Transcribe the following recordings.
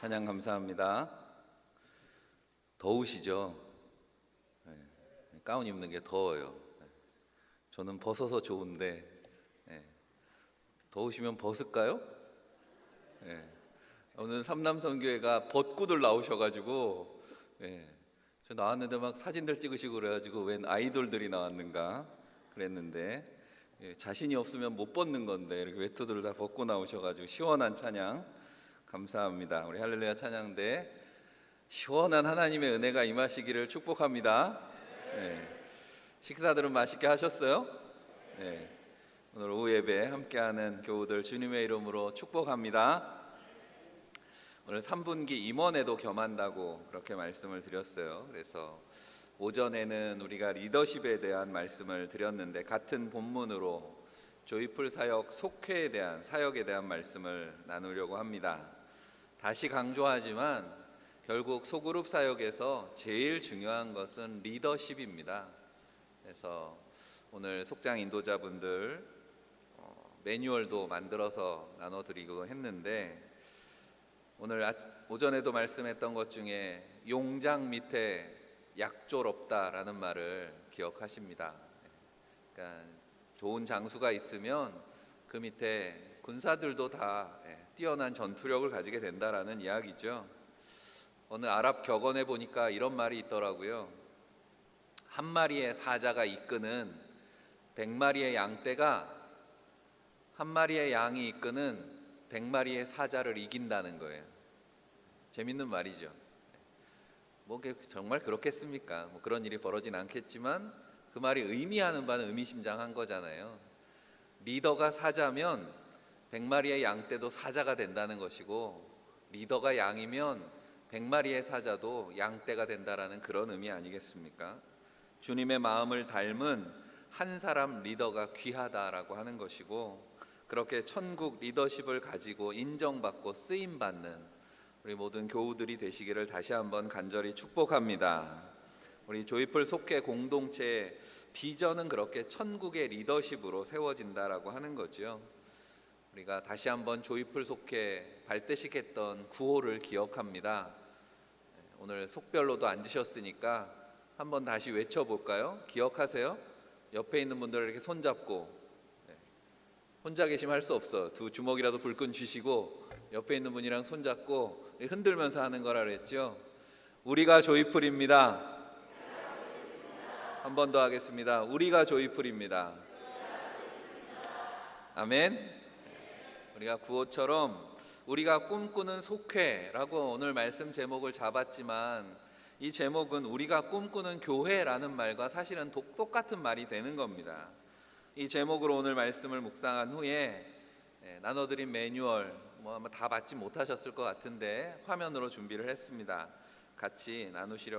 찬양 감사합니다. 더우시죠? 네, 가운 입는 게 더워요. 저는 벗어서 좋은데 더우시면 벗을까요? 오늘 삼남선교회가 벚꽃을 나오셔가지고 저 나왔는데 막 사진들 찍으시고 그래가지고 웬 아이돌들이 나왔는가 그랬는데 자신이 없으면 못 벗는 건데 이렇게 외투들을 다 벗고 나오셔가지고 시원한 찬양 감사합니다. 우리 할렐루야 찬양대 시원한 하나님의 은혜가 임하시기를 축복합니다. 식사들은 맛있게 하셨어요? 오늘 오후 예배 함께하는 교우들 주님의 이름으로 축복합니다. 오늘 3분기 임원에도 겸한다고 그렇게 말씀을 드렸어요. 그래서 오전에는 우리가 리더십에 대한 말씀을 드렸는데 같은 본문으로 조이풀 사역 속회에 대한 사역에 대한 말씀을 나누려고 합니다. 다시 강조하지만 결국 소그룹 사역에서 제일 중요한 것은 리더십입니다. 그래서 오늘 속장 인도자분들 매뉴얼도 만들어서 나눠드리고 했는데 오늘 오전에도 말씀했던 것 중에 용장 밑에 약졸 없다라는 말을 기억하십니다. 그러니까 좋은 장수가 있으면 그 밑에 군사들도 다 뛰어난 전투력을 가지게 된다라는 이야기죠. 어느 아랍 격언에 보니까 이런 말이 있더라고요. 한 마리의 사자가 이끄는 100마리의 양떼가 한 마리의 양이 이끄는 100마리의 사자를 이긴다는 거예요. 재밌는 말이죠. 뭐 정말 그렇겠습니까? 뭐 그런 일이 벌어진 않겠지만 그 말이 의미하는 바는 의미심장한 거잖아요. 리더가 사자면 100마리의 양떼도 사자가 된다는 것이고 리더가 양이면 100마리의 사자도 양떼가 된다라는 그런 의미 아니겠습니까? 주님의 마음을 닮은 한 사람 리더가 귀하다라고 하는 것이고 그렇게 천국 리더십을 가지고 인정받고 쓰임받는 우리 모든 교우들이 되시기를 다시 한번 간절히 축복합니다. 우리 조이풀 속회 공동체의 비전은 그렇게 천국의 리더십으로 세워진다라고 하는 거죠. 우리가 다시 한번 조이풀 속회 발대식 했던 구호를 기억합니다. 오늘 속별로도 앉으셨으니까 한번 다시 외쳐볼까요? 기억하세요? 옆에 있는 분들 이렇게 손잡고 혼자 계시면 할 수 없어. 두 주먹이라도 불끈 쥐시고 옆에 있는 분이랑 손잡고 흔들면서 하는 거라 그랬죠. 우리가 조이풀입니다. 한 번 더 하겠습니다. 우리가 조이풀입니다. 아멘. 우리가 구호처럼 우리가 꿈꾸는 속회라고 오늘 말씀 제목을 잡았지만 이 제목은 우리가 꿈꾸는 교회라는 말과 사실은 똑같은 말이 되는 겁니다. 이 제목으로 오늘 말씀을 묵상한 후에 나눠드린 매뉴얼 뭐 아마 다 받지 못하셨을 것 같은데 화면으로 준비를 했습니다. 같이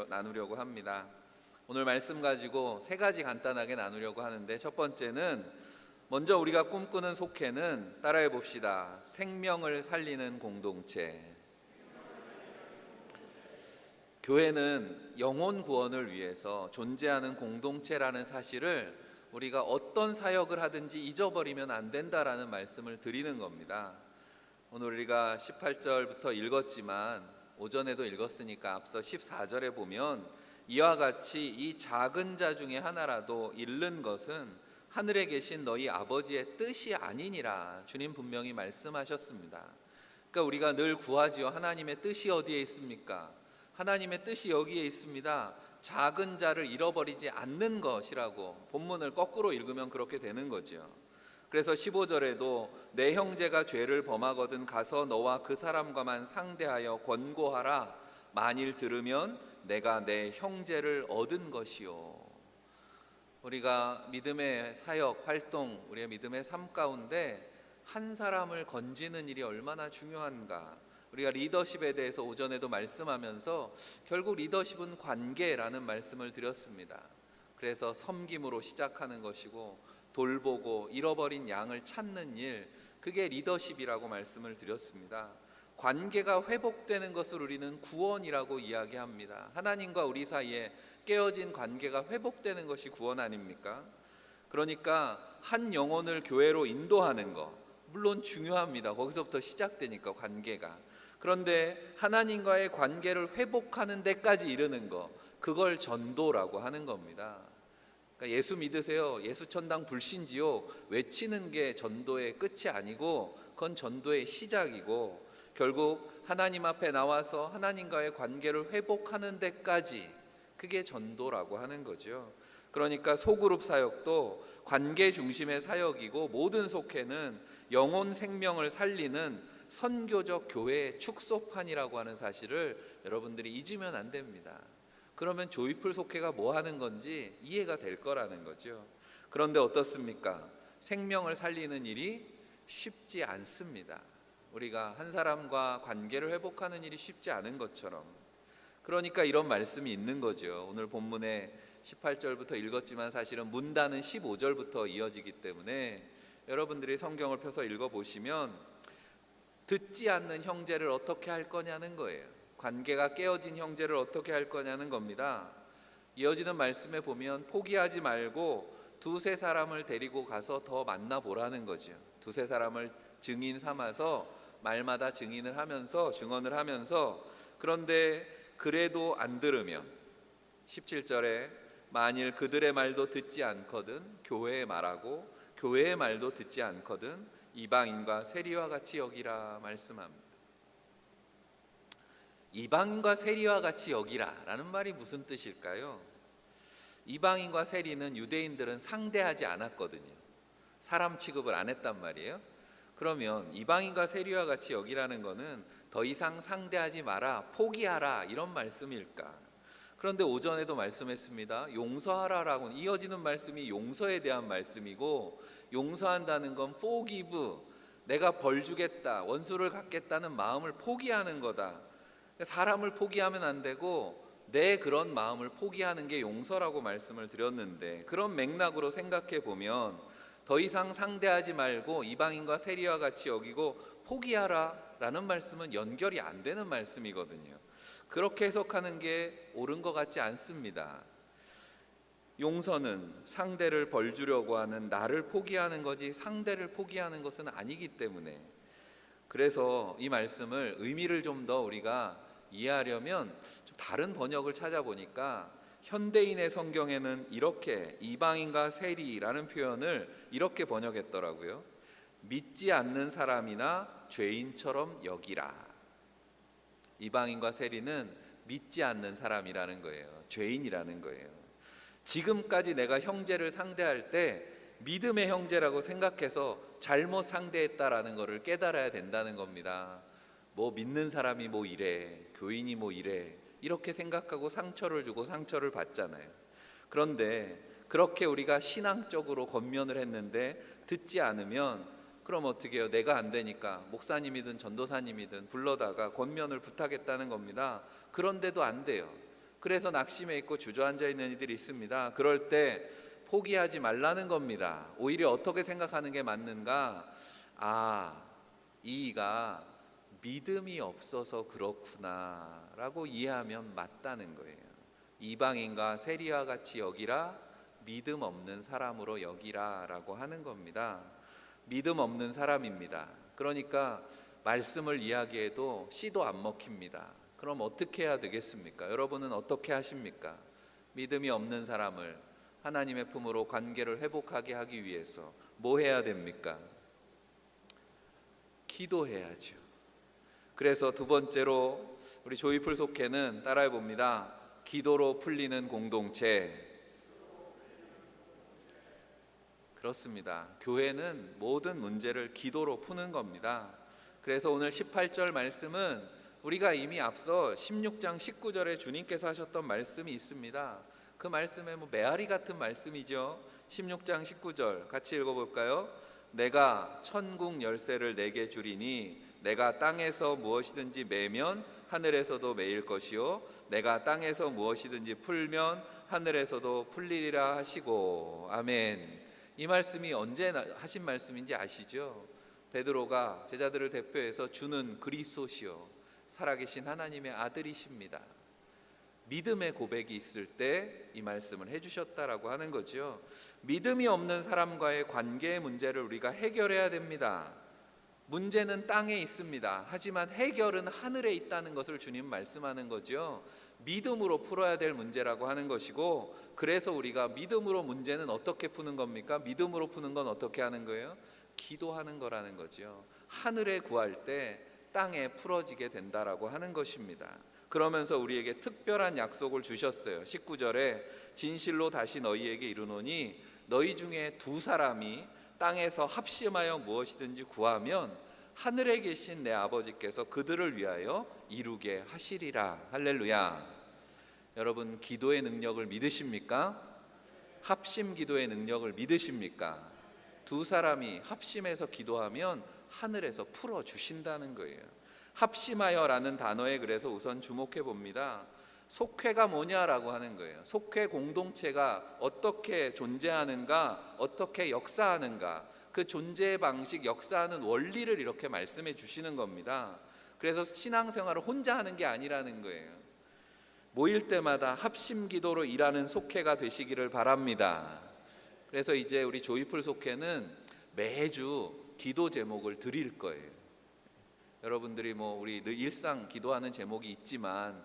나누려고 합니다. 오늘 말씀 가지고 세 가지 간단하게 나누려고 하는데 첫 번째는 먼저 우리가 꿈꾸는 속회는 따라해 봅시다. 생명을 살리는 공동체. 교회는 영혼 구원을 위해서 존재하는 공동체라는 사실을 우리가 어떤 사역을 하든지 잊어버리면 안 된다라는 말씀을 드리는 겁니다. 오늘 우리가 18절부터 읽었지만 오전에도 읽었으니까 앞서 14절에 보면 이와 같이 이 작은 자 중에 하나라도 잃는 것은 하늘에 계신 너희 아버지의 뜻이 아니니라. 주님 분명히 말씀하셨습니다. 그러니까 우리가 늘 구하지요. 하나님의 뜻이 어디에 있습니까? 하나님의 뜻이 여기에 있습니다. 작은 자를 잃어버리지 않는 것이라고 본문을 거꾸로 읽으면 그렇게 되는 거죠. 그래서 15절에도 내 형제가 죄를 범하거든 가서 너와 그 사람과만 상대하여 권고하라. 만일 들으면 내가 내 형제를 얻은 것이요. 우리가 믿음의 사역, 활동, 우리의 믿음의 삶 가운데 한 사람을 건지는 일이 얼마나 중요한가. 우리가 리더십에 대해서 오전에도 말씀하면서 결국 리더십은 관계라는 말씀을 드렸습니다. 그래서 섬김으로 시작하는 것이고 돌보고 잃어버린 양을 찾는 일, 그게 리더십이라고 말씀을 드렸습니다. 관계가 회복되는 것을 우리는 구원이라고 이야기합니다. 하나님과 우리 사이에 깨어진 관계가 회복되는 것이 구원 아닙니까? 그러니까 한 영혼을 교회로 인도하는 것 물론 중요합니다. 거기서부터 시작되니까 관계가. 그런데 하나님과의 관계를 회복하는 데까지 이르는 거, 그걸 전도라고 하는 겁니다. 그러니까 예수 믿으세요, 예수 천당 불신지요 외치는 게 전도의 끝이 아니고 그건 전도의 시작이고, 결국 하나님 앞에 나와서 하나님과의 관계를 회복하는 데까지, 그게 전도라고 하는 거죠. 그러니까 소그룹 사역도 관계 중심의 사역이고, 모든 속회는 영혼 생명을 살리는 선교적 교회의 축소판이라고 하는 사실을 여러분들이 잊으면 안 됩니다. 그러면 조이풀 속회가 뭐 하는 건지 이해가 될 거라는 거죠. 그런데 어떻습니까? 생명을 살리는 일이 쉽지 않습니다. 우리가 한 사람과 관계를 회복하는 일이 쉽지 않은 것처럼. 그러니까 이런 말씀이 있는 거죠. 오늘 본문에 18절부터 읽었지만 사실은 문단은 15절부터 이어지기 때문에 여러분들이 성경을 펴서 읽어보시면 듣지 않는 형제를 어떻게 할 거냐는 거예요. 관계가 깨어진 형제를 어떻게 할 거냐는 겁니다. 이어지는 말씀에 보면 포기하지 말고 두세 사람을 데리고 가서 더 만나보라는 거죠. 두세 사람을 증인 삼아서 말마다 증언을 하면서, 그런데 그래도 안 들으면 17절에 만일 그들의 말도 듣지 않거든 교회의 말하고 교회의 말도 듣지 않거든 이방인과 세리와 같이 여기라 말씀합니다. 이방인과 세리와 같이 여기라 라는 말이 무슨 뜻일까요? 이방인과 세리는 유대인들은 상대하지 않았거든요. 사람 취급을 안 했단 말이에요. 그러면 이방인과 세리와 같이 여기라는 것은 더 이상 상대하지 마라, 포기하라, 이런 말씀일까? 그런데 오전에도 말씀했습니다. 용서하라라고, 이어지는 말씀이 용서에 대한 말씀이고, 용서한다는 건 forgive, 내가 벌 주겠다, 원수를 갚겠다는 마음을 포기하는 거다. 사람을 포기하면 안 되고 내 그런 마음을 포기하는 게 용서라고 말씀을 드렸는데, 그런 맥락으로 생각해 보면 더 이상 상대하지 말고 이방인과 세리와 같이 여기고 포기하라 라는 말씀은 연결이 안 되는 말씀이거든요. 그렇게 해석하는 게 옳은 것 같지 않습니다. 용서는 상대를 벌주려고 하는 나를 포기하는 거지 상대를 포기하는 것은 아니기 때문에, 그래서 이 말씀을 의미를 좀 더 우리가 이해하려면 좀 다른 번역을 찾아보니까 현대인의 성경에는 이렇게 이방인과 세리라는 표현을 이렇게 번역했더라고요. 믿지 않는 사람이나 죄인처럼 여기라. 이방인과 세리는 믿지 않는 사람이라는 거예요. 죄인이라는 거예요. 지금까지 내가 형제를 상대할 때 믿음의 형제라고 생각해서 잘못 상대했다라는 것을 깨달아야 된다는 겁니다. 뭐 믿는 사람이 뭐 이래, 교인이 뭐 이래, 이렇게 생각하고 상처를 주고 상처를 받잖아요. 그런데 그렇게 우리가 신앙적으로 권면을 했는데 듣지 않으면 그럼 어떻게 해요? 내가 안 되니까 목사님이든 전도사님이든 불러다가 권면을 부탁했다는 겁니다. 그런데도 안 돼요. 그래서 낙심해 있고 주저앉아 있는 이들이 있습니다. 그럴 때 포기하지 말라는 겁니다. 오히려 어떻게 생각하는 게 맞는가? 이가 믿음이 없어서 그렇구나 라고 이해하면 맞다는 거예요. 이방인과 세리와 같이 여기라, 믿음 없는 사람으로 여기라 라고 하는 겁니다. 믿음 없는 사람입니다. 그러니까 말씀을 이야기해도 씨도 안 먹힙니다. 그럼 어떻게 해야 되겠습니까? 여러분은 어떻게 하십니까? 믿음이 없는 사람을 하나님의 품으로 관계를 회복하게 하기 위해서 뭐 해야 됩니까? 기도해야죠. 그래서 두 번째로 우리 조이풀 속회는 따라해 봅니다. 기도로 풀리는 공동체. 그렇습니다. 교회는 모든 문제를 기도로 푸는 겁니다. 그래서 오늘 18절 말씀은 우리가 이미 앞서 16장 19절에 주님께서 하셨던 말씀이 있습니다. 그 말씀에 메아리 같은 말씀이죠. 16장 19절 같이 읽어볼까요? 내가 천국 열쇠를 내게 주리니 내가 땅에서 무엇이든지 매면 하늘에서도 매일 것이요 내가 땅에서 무엇이든지 풀면 하늘에서도 풀리리라 하시고. 아멘. 이 말씀이 언제 하신 말씀인지 아시죠? 베드로가 제자들을 대표해서 주는 그리스도시요 살아계신 하나님의 아들이십니다. 믿음의 고백이 있을 때 이 말씀을 해주셨다라고 하는 거죠. 믿음이 없는 사람과의 관계의 문제를 우리가 해결해야 됩니다. 문제는 땅에 있습니다. 하지만 해결은 하늘에 있다는 것을 주님 말씀하는 거죠. 믿음으로 풀어야 될 문제라고 하는 것이고, 그래서 우리가 믿음으로 문제는 어떻게 푸는 겁니까? 믿음으로 푸는 건 어떻게 하는 거예요? 기도하는 거라는 거죠. 하늘에 구할 때 땅에 풀어지게 된다라고 하는 것입니다. 그러면서 우리에게 특별한 약속을 주셨어요. 19절에 진실로 다시 너희에게 이르노니 너희 중에 두 사람이 땅에서 합심하여 무엇이든지 구하면 하늘에 계신 내 아버지께서 그들을 위하여 이루게 하시리라. 할렐루야. 여러분, 기도의 능력을 믿으십니까? 합심 기도의 능력을 믿으십니까? 두 사람이 합심해서 기도하면 하늘에서 풀어주신다는 거예요. 합심하여라는 단어에 그래서 우선 주목해 봅니다. 속회가 뭐냐라고 하는 거예요. 속회 공동체가 어떻게 존재하는가, 어떻게 역사하는가, 그 존재의 방식, 역사하는 원리를 이렇게 말씀해 주시는 겁니다. 그래서 신앙생활을 혼자 하는 게 아니라는 거예요. 모일 때마다 합심 기도로 일하는 속회가 되시기를 바랍니다. 그래서 이제 우리 조이풀 속회는 매주 기도 제목을 드릴 거예요. 여러분들이 우리 늘 일상 기도하는 제목이 있지만,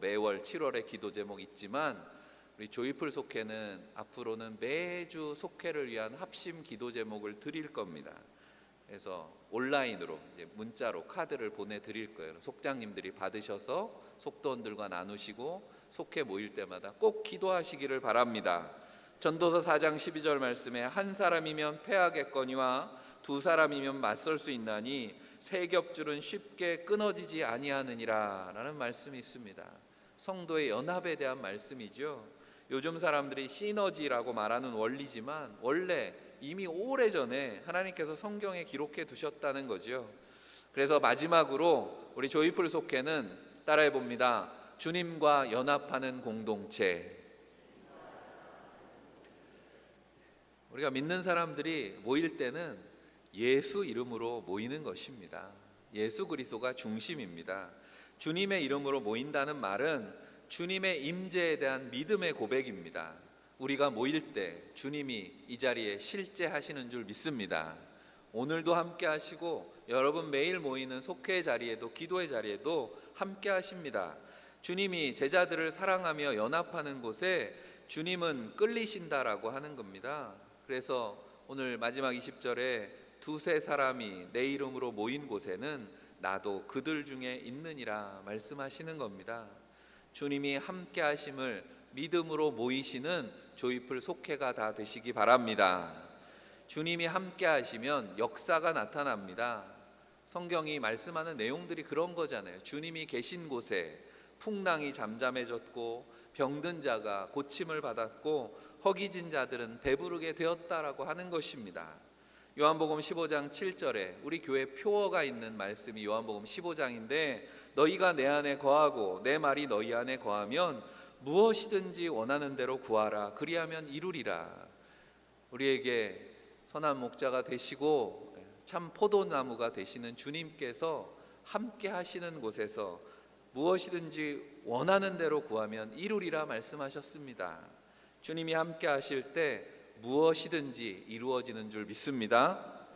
매월 7월에 기도 제목 있지만, 우리 조이풀 속회는 앞으로는 매주 속회를 위한 합심 기도 제목을 드릴 겁니다. 그래서 온라인으로 이제 문자로 카드를 보내드릴 거예요. 속장님들이 받으셔서 속도원들과 나누시고 속회 모일 때마다 꼭 기도하시기를 바랍니다. 전도서 4장 12절 말씀에 한 사람이면 패하겠거니와 두 사람이면 맞설 수 있나니 세 겹줄은 쉽게 끊어지지 아니하느니라 라는 말씀이 있습니다. 성도의 연합에 대한 말씀이죠. 요즘 사람들이 시너지라고 말하는 원리지만 원래 이미 오래전에 하나님께서 성경에 기록해 두셨다는 거죠. 그래서 마지막으로 우리 조이풀 속회는 따라해 봅니다. 주님과 연합하는 공동체. 우리가 믿는 사람들이 모일 때는 예수 이름으로 모이는 것입니다. 예수 그리스도가 중심입니다. 주님의 이름으로 모인다는 말은 주님의 임재에 대한 믿음의 고백입니다. 우리가 모일 때 주님이 이 자리에 실제 하시는 줄 믿습니다. 오늘도 함께 하시고 여러분 매일 모이는 속회의 자리에도, 기도의 자리에도 함께 하십니다. 주님이 제자들을 사랑하며 연합하는 곳에 주님은 끌리신다라고 하는 겁니다. 그래서 오늘 마지막 20절에 두세 사람이 내 이름으로 모인 곳에는 나도 그들 중에 있느니라 말씀하시는 겁니다. 주님이 함께 하심을 믿음으로 모이시는 조이풀 속회가 다 되시기 바랍니다. 주님이 함께 하시면 역사가 나타납니다. 성경이 말씀하는 내용들이 그런 거잖아요. 주님이 계신 곳에 풍랑이 잠잠해졌고 병든 자가 고침을 받았고 허기진 자들은 배부르게 되었다라고 하는 것입니다. 요한복음 15장 7절에 우리 교회 표어가 있는 말씀이 요한복음 15장인데 너희가 내 안에 거하고 내 말이 너희 안에 거하면 무엇이든지 원하는 대로 구하라 그리하면 이루리라. 우리에게 선한 목자가 되시고 참 포도나무가 되시는 주님께서 함께 하시는 곳에서 무엇이든지 원하는 대로 구하면 이루리라 말씀하셨습니다. 주님이 함께 하실 때 무엇이든지 이루어지는 줄 믿습니다.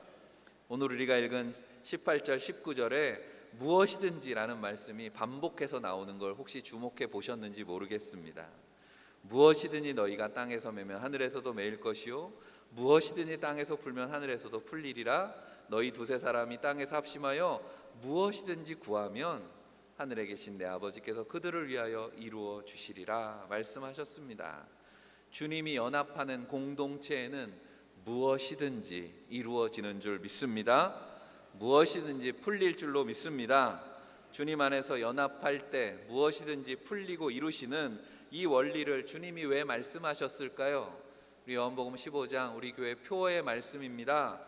오늘 우리가 읽은 18절 19절에 무엇이든지라는 말씀이 반복해서 나오는 걸 혹시 주목해 보셨는지 모르겠습니다. 무엇이든지 너희가 땅에서 매면 하늘에서도 매일 것이요 무엇이든지 땅에서 풀면 하늘에서도 풀리리라. 너희 두세 사람이 땅에서 합심하여 무엇이든지 구하면 하늘에 계신 내 아버지께서 그들을 위하여 이루어 주시리라 말씀하셨습니다. 주님이 연합하는 공동체에는 무엇이든지 이루어지는 줄 믿습니다. 무엇이든지 풀릴 줄로 믿습니다. 주님 안에서 연합할 때 무엇이든지 풀리고 이루시는 이 원리를 주님이 왜 말씀하셨을까요? 우리 요한복음 15장 우리 교회 표어의 말씀입니다.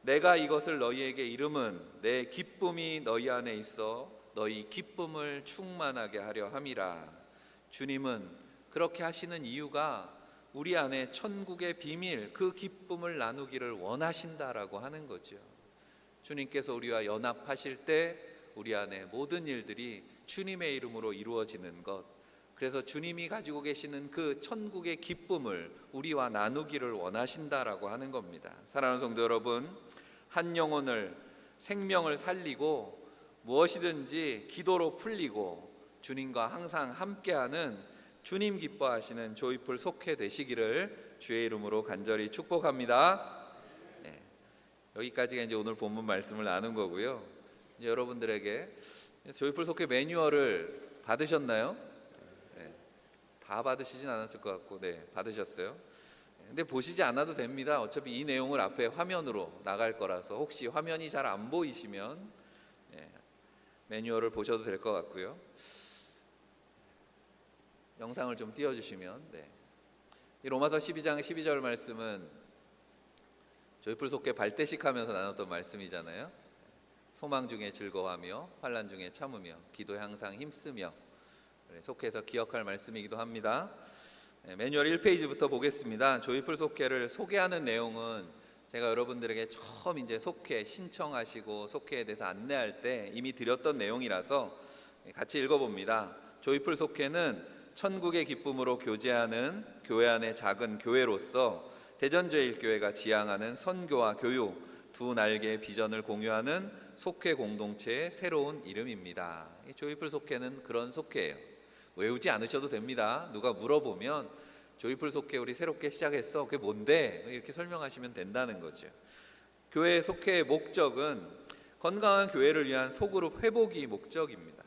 내가 이것을 너희에게 이름은 내 기쁨이 너희 안에 있어 너희 기쁨을 충만하게 하려 함이라. 주님은 그렇게 하시는 이유가 우리 안에 천국의 비밀, 그 기쁨을 나누기를 원하신다라고 하는 거죠. 주님께서 우리와 연합하실 때 우리 안에 모든 일들이 주님의 이름으로 이루어지는 것, 그래서 주님이 가지고 계시는 그 천국의 기쁨을 우리와 나누기를 원하신다라고 하는 겁니다. 사랑하는 성도 여러분, 한 영혼을 생명을 살리고 무엇이든지 기도로 풀리고 주님과 항상 함께하는 주님 기뻐하시는 조이풀 속회 되시기를 주의 이름으로 간절히 축복합니다. 네, 여기까지가 이제 오늘 본문 말씀을 나눈 거고요. 이제 여러분들에게 조이풀 속회 매뉴얼을 받으셨나요? 네, 다 받으시진 않았을 것 같고, 네, 받으셨어요. 근데 보시지 않아도 됩니다. 어차피 이 내용을 앞에 화면으로 나갈 거라서 혹시 화면이 잘 안 보이시면 매뉴얼을 보셔도 될 것 같고요. 영상을 좀 띄워주시면, 이 로마서 12장 12절 말씀은 조이풀 속회 발대식 하면서 나눴던 말씀이잖아요. 소망 중에 즐거워하며 환난 중에 참으며 기도에 항상 힘쓰며, 속회에서 기억할 말씀이기도 합니다. 매뉴얼 1페이지부터 보겠습니다. 조이풀 속회를 소개하는 내용은 제가 여러분들에게 처음 이제 속회 신청하시고 속회에 대해서 안내할 때 이미 드렸던 내용이라서 같이 읽어봅니다. 조이풀 속회는 천국의 기쁨으로 교제하는 교회 안의 작은 교회로서 대전제일교회가 지향하는 선교와 교육 두 날개의 비전을 공유하는 속회 공동체의 새로운 이름입니다. 조이풀 속회는 그런 속회예요. 외우지 않으셔도 됩니다. 누가 물어보면 조이풀 속회 우리 새롭게 시작했어. 그게 뭔데? 이렇게 설명하시면 된다는 거죠. 교회 속회의 목적은 건강한 교회를 위한 소그룹 회복이 목적입니다.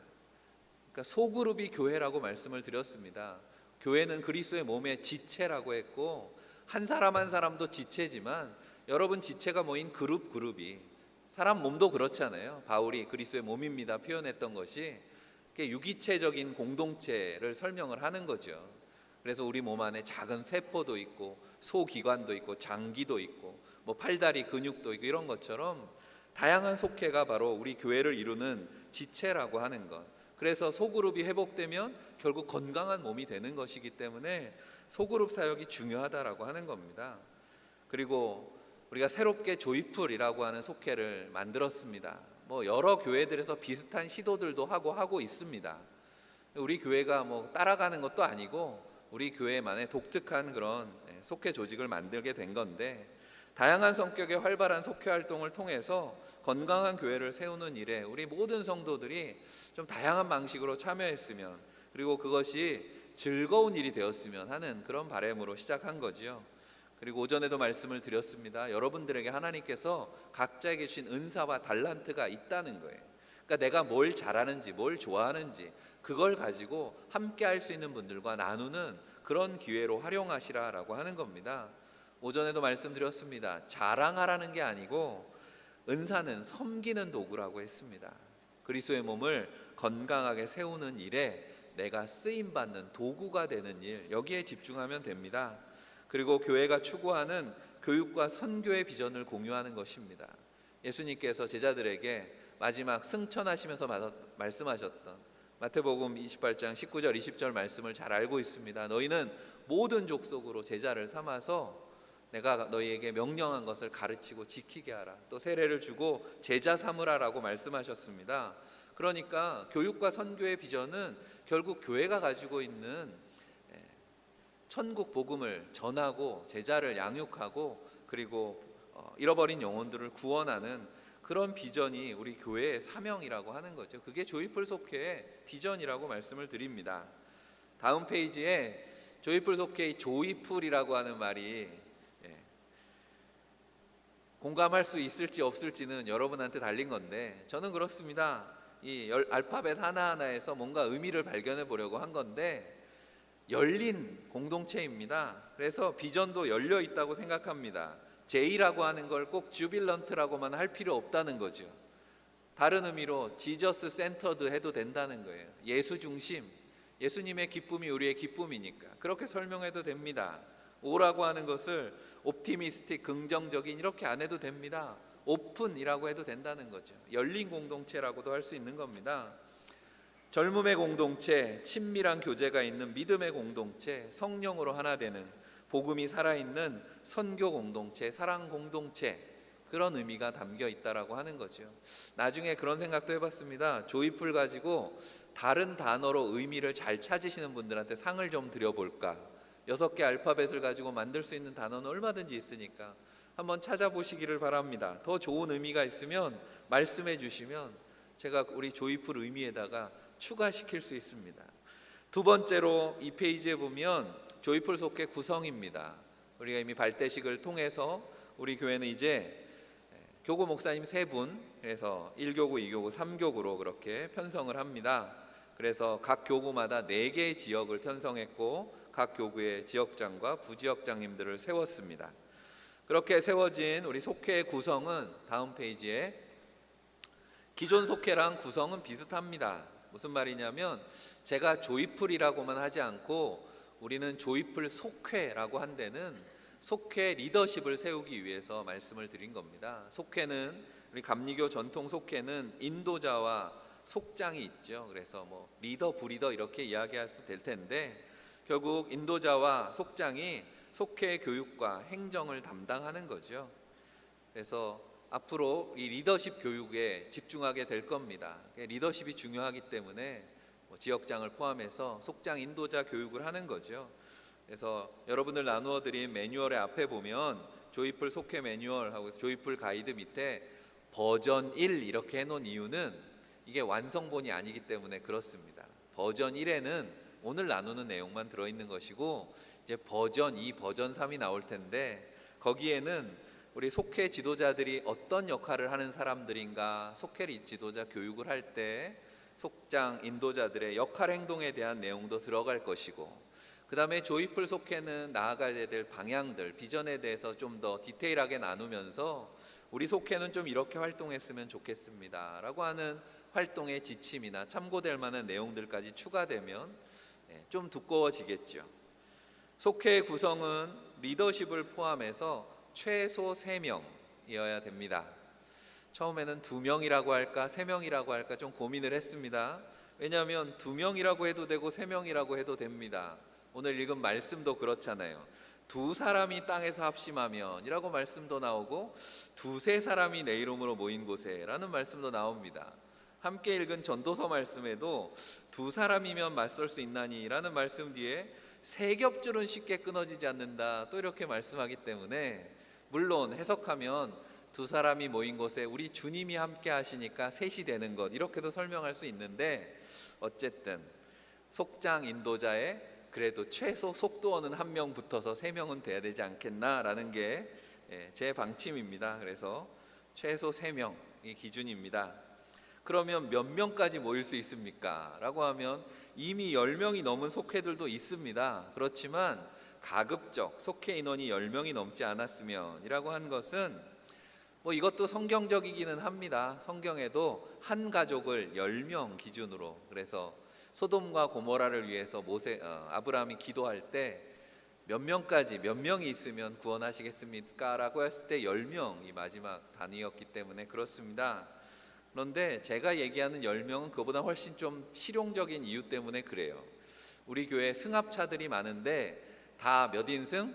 그러니까 소그룹이 교회라고 말씀을 드렸습니다. 교회는 그리스도의 몸의 지체라고 했고 한 사람 한 사람도 지체지만 여러분 지체가 모인 그룹이 사람 몸도 그렇잖아요. 바울이 그리스도의 몸입니다 표현했던 것이 유기체적인 공동체를 설명을 하는 거죠. 그래서 우리 몸 안에 작은 세포도 있고 소기관도 있고 장기도 있고 뭐 팔다리 근육도 있고 이런 것처럼 다양한 속회가 바로 우리 교회를 이루는 지체라고 하는 것. 그래서 소그룹이 회복되면 결국 건강한 몸이 되는 것이기 때문에 소그룹 사역이 중요하다라고 하는 겁니다. 그리고 우리가 새롭게 조이풀이라고 하는 속회를 만들었습니다. 뭐 여러 교회들에서 비슷한 시도들도 하고 있습니다. 우리 교회가 뭐 따라가는 것도 아니고 우리 교회만의 독특한 그런 속회 조직을 만들게 된 건데 다양한 성격의 활발한 속회 활동을 통해서 건강한 교회를 세우는 일에 우리 모든 성도들이 좀 다양한 방식으로 참여했으면 그리고 그것이 즐거운 일이 되었으면 하는 그런 바람으로 시작한 거지요. 그리고 오전에도 말씀을 드렸습니다. 여러분들에게 하나님께서 각자에게 주신 은사와 달란트가 있다는 거예요. 그러니까 내가 뭘 잘하는지 뭘 좋아하는지 그걸 가지고 함께 할 수 있는 분들과 나누는 그런 기회로 활용하시라라고 하는 겁니다. 오전에도 말씀드렸습니다. 자랑하라는 게 아니고 은사는 섬기는 도구라고 했습니다. 그리스도의 몸을 건강하게 세우는 일에 내가 쓰임받는 도구가 되는 일, 여기에 집중하면 됩니다. 그리고 교회가 추구하는 교육과 선교의 비전을 공유하는 것입니다. 예수님께서 제자들에게 마지막 승천하시면서 말씀하셨던 마태복음 28장 19절 20절 말씀을 잘 알고 있습니다. 너희는 모든 족속으로 제자를 삼아서 내가 너희에게 명령한 것을 가르치고 지키게 하라. 또 세례를 주고 제자 삼으라라고 말씀하셨습니다. 그러니까 교육과 선교의 비전은 결국 교회가 가지고 있는 천국 복음을 전하고 제자를 양육하고 그리고 잃어버린 영혼들을 구원하는 그런 비전이 우리 교회의 사명이라고 하는 거죠. 그게 조이풀 속회의 비전이라고 말씀을 드립니다. 다음 페이지에 조이풀 속회의 조이풀이라고 하는 말이 공감할 수 있을지 없을지는 여러분한테 달린 건데 저는 그렇습니다. 이 알파벳 하나하나에서 뭔가 의미를 발견해 보려고 한 건데 열린 공동체입니다. 그래서 비전도 열려 있다고 생각합니다. J라고 하는 걸 꼭 주빌런트라고만 할 필요 없다는 거죠. 다른 의미로 지저스 센터드 해도 된다는 거예요. 예수 중심, 예수님의 기쁨이 우리의 기쁨이니까 그렇게 설명해도 됩니다. O라고 하는 것을 옵티미스틱, 긍정적인 이렇게 안 해도 됩니다. 오픈이라고 해도 된다는 거죠. 열린 공동체라고도 할 수 있는 겁니다. 젊음의 공동체, 친밀한 교제가 있는 믿음의 공동체, 성령으로 하나 되는 복음이 살아있는 선교 공동체, 사랑 공동체, 그런 의미가 담겨 있다라고 하는 거죠. 나중에 그런 생각도 해봤습니다. 조이풀 가지고 다른 단어로 의미를 잘 찾으시는 분들한테 상을 좀 드려볼까. 6개 알파벳을 가지고 만들 수 있는 단어는 얼마든지 있으니까 한번 찾아보시기를 바랍니다. 더 좋은 의미가 있으면 말씀해 주시면 제가 우리 조이풀 의미에다가 추가시킬 수 있습니다. 두 번째로 이 페이지에 보면 조이풀 속회 구성입니다. 우리가 이미 발대식을 통해서 우리 교회는 이제 교구 목사님 3분, 그래서 1교구, 2교구, 3교구로 그렇게 편성을 합니다. 그래서 각 교구마다 4개의 지역을 편성했고 각 교구의 지역장과 부지역장님들을 세웠습니다. 그렇게 세워진 우리 속회의 구성은 다음 페이지에 기존 속회랑 구성은 비슷합니다. 무슨 말이냐면 제가 조이풀이라고만 하지 않고 우리는 조이풀 속회라고 한 데는 속회 리더십을 세우기 위해서 말씀을 드린 겁니다. 속회는 우리 감리교 전통 속회는 인도자와 속장이 있죠. 그래서 뭐 리더, 부리더 이렇게 이야기할 수 될 텐데 결국 인도자와 속장이 속회 교육과 행정을 담당하는 거죠. 그래서 앞으로 이 리더십 교육에 집중하게 될 겁니다. 리더십이 중요하기 때문에 지역장을 포함해서 속장 인도자 교육을 하는 거죠. 그래서 여러분들 나누어 드린 매뉴얼의 앞에 보면 조이풀 속회 매뉴얼하고 조이풀 가이드 밑에 버전 1 이렇게 해놓은 이유는 이게 완성본이 아니기 때문에 그렇습니다. 버전 1에는 오늘 나누는 내용만 들어있는 것이고 이제 버전 2, 버전 3이 나올 텐데 거기에는 우리 속회 지도자들이 어떤 역할을 하는 사람들인가, 속회 지도자 교육을 할 때 속장 인도자들의 역할 행동에 대한 내용도 들어갈 것이고 그 다음에 조이풀 속회는 나아가야 될 방향들, 비전에 대해서 좀 더 디테일하게 나누면서 우리 속회는 좀 이렇게 활동했으면 좋겠습니다 라고 하는 활동의 지침이나 참고될 만한 내용들까지 추가되면 좀 두꺼워지겠죠. 속회의 구성은 리더십을 포함해서 최소 3명이어야 됩니다. 처음에는 2명이라고 할까 3명이라고 할까 좀 고민을 했습니다. 왜냐하면 2명이라고 해도 되고 3명이라고 해도 됩니다. 오늘 읽은 말씀도 그렇잖아요. 2사람이 땅에서 합심하면 이라고 말씀도 나오고 2-3사람이 내 이름으로 모인 곳에 라는 말씀도 나옵니다. 함께 읽은 전도서 말씀에도 2사람이면 맞설 수 있나니 라는 말씀 뒤에 3겹줄은 쉽게 끊어지지 않는다 또 이렇게 말씀하기 때문에 물론 해석하면 2사람이 모인 곳에 우리 주님이 함께 하시니까 3이 되는 것 이렇게도 설명할 수 있는데 어쨌든 속장 인도자의 그래도 최소 속도원은 1명 붙어서 3명은 돼야 되지 않겠나라는 게 제 방침입니다. 그래서 최소 3명이 기준입니다. 그러면 몇 명까지 모일 수 있습니까? 라고 하면 이미 10명이 넘은 속회들도 있습니다. 그렇지만 가급적 속회 인원이 10명이 넘지 않았으면 이라고 한 것은 뭐 이것도 성경적이기는 합니다. 성경에도 한 가족을 10명 기준으로 그래서 소돔과 고모라를 위해서 아브라함이 기도할 때 몇 명까지 몇 명이 있으면 구원하시겠습니까? 라고 했을 때 10명이 마지막 단위였기 때문에 그렇습니다. 그런데 제가 얘기하는 10명은 그보다 훨씬 좀 실용적인 이유 때문에 그래요. 우리 교회 승합차들이 많은데 다 몇 인승?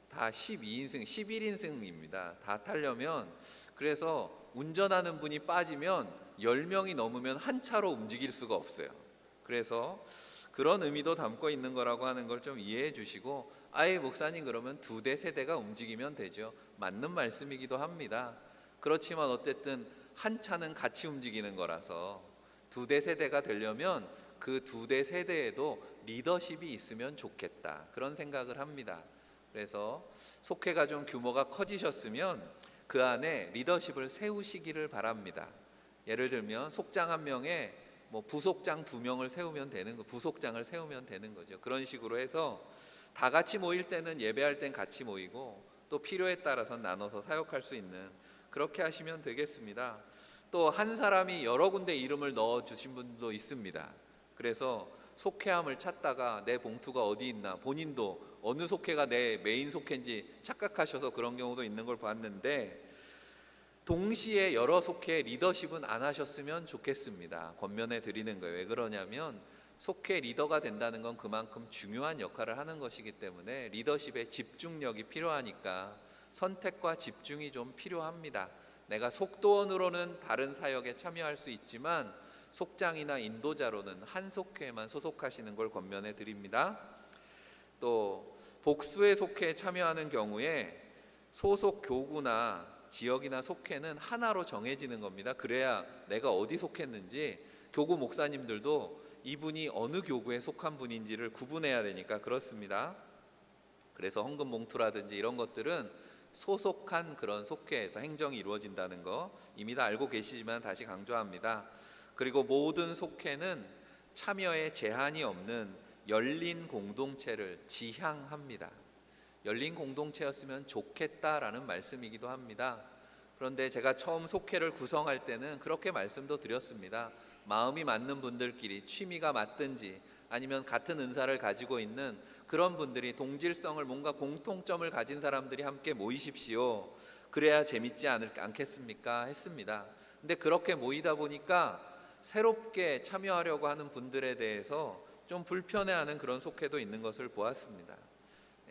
다 12인승, 11인승입니다. 다 타려면 그래서 운전하는 분이 빠지면 10명이 넘으면 한 차로 움직일 수가 없어요. 그래서 그런 의미도 담고 있는 거라고 하는 걸 좀 이해해 주시고 아예 목사님 그러면 2대 세대가 움직이면 되죠. 맞는 말씀이기도 합니다. 그렇지만 어쨌든 한 차는 같이 움직이는 거라서 2대 세대가 되려면 그 2대 세대에도 리더십이 있으면 좋겠다 그런 생각을 합니다. 그래서 속회가 좀 규모가 커지셨으면 그 안에 리더십을 세우시기를 바랍니다. 예를 들면 속장 1명에 뭐 부속장 2명을 세우면 되는 거, 부속장을 세우면 되는 거죠. 그런 식으로 해서 다 같이 모일 때는 예배할 땐 같이 모이고 또 필요에 따라서 나눠서 사역할 수 있는 그렇게 하시면 되겠습니다. 또 한 사람이 여러 군데 이름을 넣어 주신 분도 있습니다. 그래서 속회함을 찾다가 내 봉투가 어디 있나 본인도 어느 속회가 내 메인 속회인지 착각하셔서 그런 경우도 있는 걸 봤는데 동시에 여러 속회의 리더십은 안 하셨으면 좋겠습니다. 권면해 드리는 거예요. 왜 그러냐면 속회 리더가 된다는 건 그만큼 중요한 역할을 하는 것이기 때문에 리더십에 집중력이 필요하니까 선택과 집중이 좀 필요합니다. 내가 속도원으로는 다른 사역에 참여할 수 있지만 속장이나 인도자로는 한 속회에만 소속하시는 걸 권면해 드립니다. 또 복수의 속회에 참여하는 경우에 소속 교구나 지역이나 속회는 하나로 정해지는 겁니다. 그래야 내가 어디 속했는지 교구 목사님들도 이분이 어느 교구에 속한 분인지를 구분해야 되니까 그렇습니다. 그래서 헌금 봉투라든지 이런 것들은 소속한 그런 속회에서 행정이 이루어진다는 거 이미 다 알고 계시지만 다시 강조합니다. 그리고 모든 속회는 참여에 제한이 없는 열린 공동체를 지향합니다. 열린 공동체였으면 좋겠다라는 말씀이기도 합니다. 그런데 제가 처음 속회를 구성할 때는 그렇게 말씀도 드렸습니다. 마음이 맞는 분들끼리 취미가 맞든지 아니면 같은 은사를 가지고 있는 그런 분들이 동질성을 뭔가 공통점을 가진 사람들이 함께 모이십시오. 그래야 재밌지 않겠습니까? 했습니다. 근데 그렇게 모이다 보니까 새롭게 참여하려고 하는 분들에 대해서 좀 불편해하는 그런 속회도 있는 것을 보았습니다.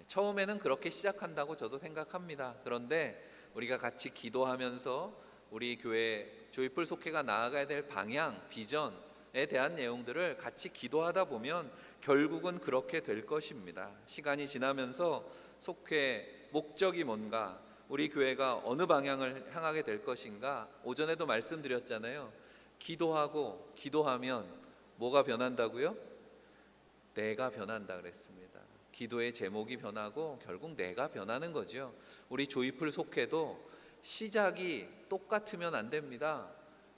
처음에는 그렇게 시작한다고 저도 생각합니다. 그런데 우리가 같이 기도하면서 우리 교회 조이풀 속회가 나아가야 될 방향, 비전에 대한 내용들을 같이 기도하다 보면 결국은 그렇게 될 것입니다. 시간이 지나면서 속회 목적이 뭔가, 우리 교회가 어느 방향을 향하게 될 것인가, 오전에도 말씀드렸잖아요. 기도하면 뭐가 변한다고요? 내가 변한다 그랬습니다. 기도의 제목이 변하고 결국 내가 변하는 거죠. 우리 조이풀 속회도 시작이 똑같으면 안 됩니다.